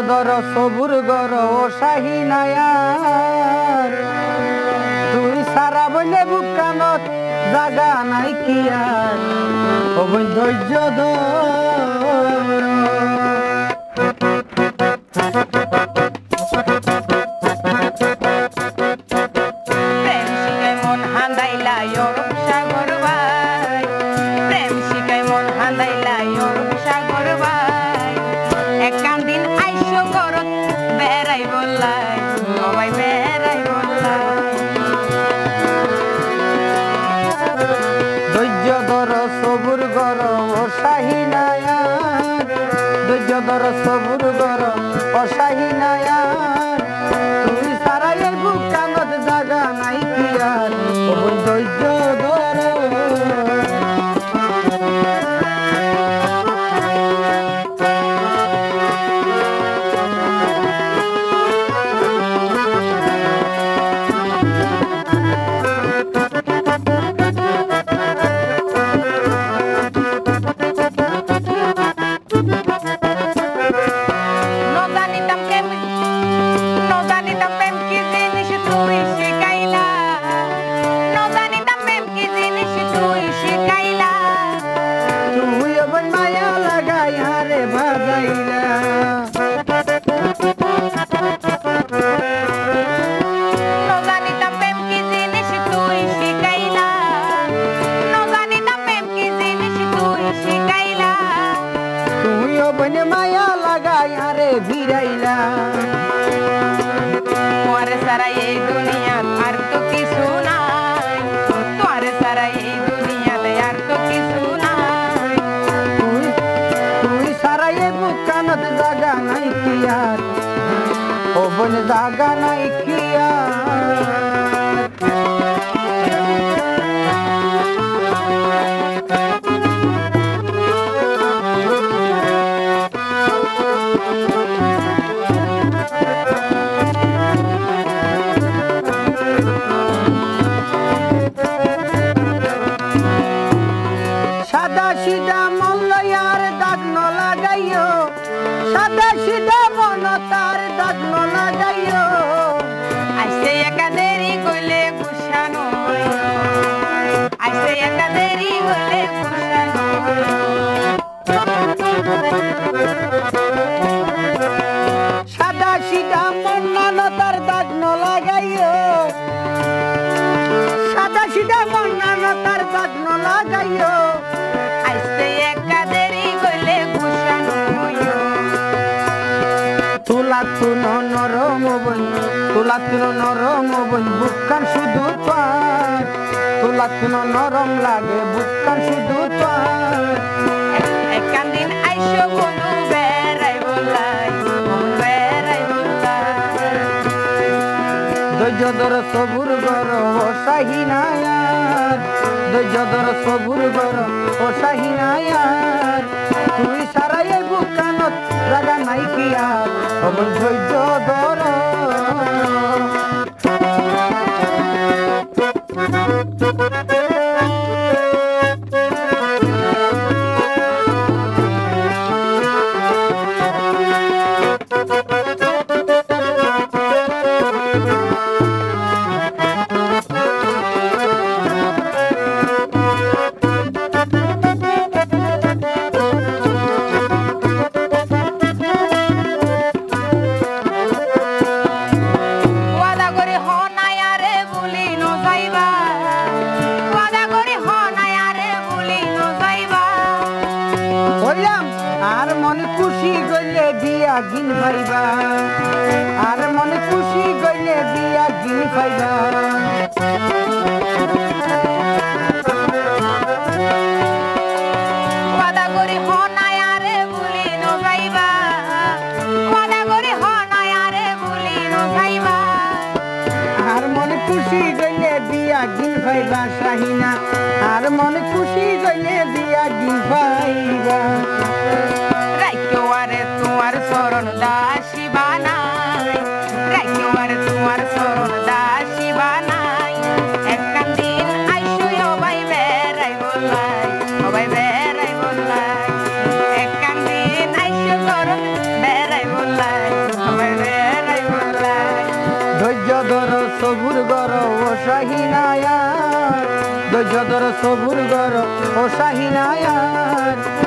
ধর সবুর গর ও শাহিনায়ার তুই সারা বলে বুকানত জাগা নাই কি আর ও বোন ধৈর্য ধর সবুর গর ও শাহিনায়ার ধৈর্য ধর সবুর গর ও শাহিনায়ার তুই সারা এই বুক কানত জাগা নাই কি আর ও ধৈর্য ধর মায়া লাগাই আরে ভিড়াইলা তোমার সারা এই দুনিয়াত আর তো কিছু নাই তোমার সারা এই দুনিয়াতে আর তো কিছু নাই তুই সারা এই বুকানত জাগা নাই কি আর ও বোন জাগা নাই কি আর সাদা সিধা মল্লয়ার দাগ ন লাগাইও সাদা সিধা মন তার দাগ ন লাগাইও আইসে একা দেরি কইলে গুছানো আইসে একা দেরি কইলে গুছানো সাদা সিধা মন তার দাগ ন লাগাইও সাদা সিধা মন তার দাগ ন লাগাইও তুলাতুন নরম বোন বুকখান শুধু তোর তুলাতুন নরম লাগে বুকখান শুধু তোর একখান দিন আইসো বন্ধু বেড়াই বলাই ধৈর্য ধর সবুর গর ও শাহিনায়ার ধৈর্য ধর সবুর গর ও শাহিনায়ার তুই সারা এই বুকখানত জাগা নাই কি আর ও বোন ধৈর্য ধর আর মনে খুশি গইলে দিয়া গিন পাইবা আর মনে খুশি গইলে দিয়া গিন পাইবা ওয়াদা করি হনাই আরে ভুলি নো যাইবা ওয়াদা করি হনাই আরে ভুলি নো যাইবা আর মনে খুশি গইলে দিয়া গিন পাইবা শাহিনা আর মনে খুশি গইলে দিয়া গিন পাইবা তোমার শরণ দাসী বানাই রাইকেওয়ারে তোমার শরণ দাসী বানাই একখান দিন আইসো ভাই বেড়াই বলাই ধৈর্য ধর সবুর গর ও শাহিনায়ার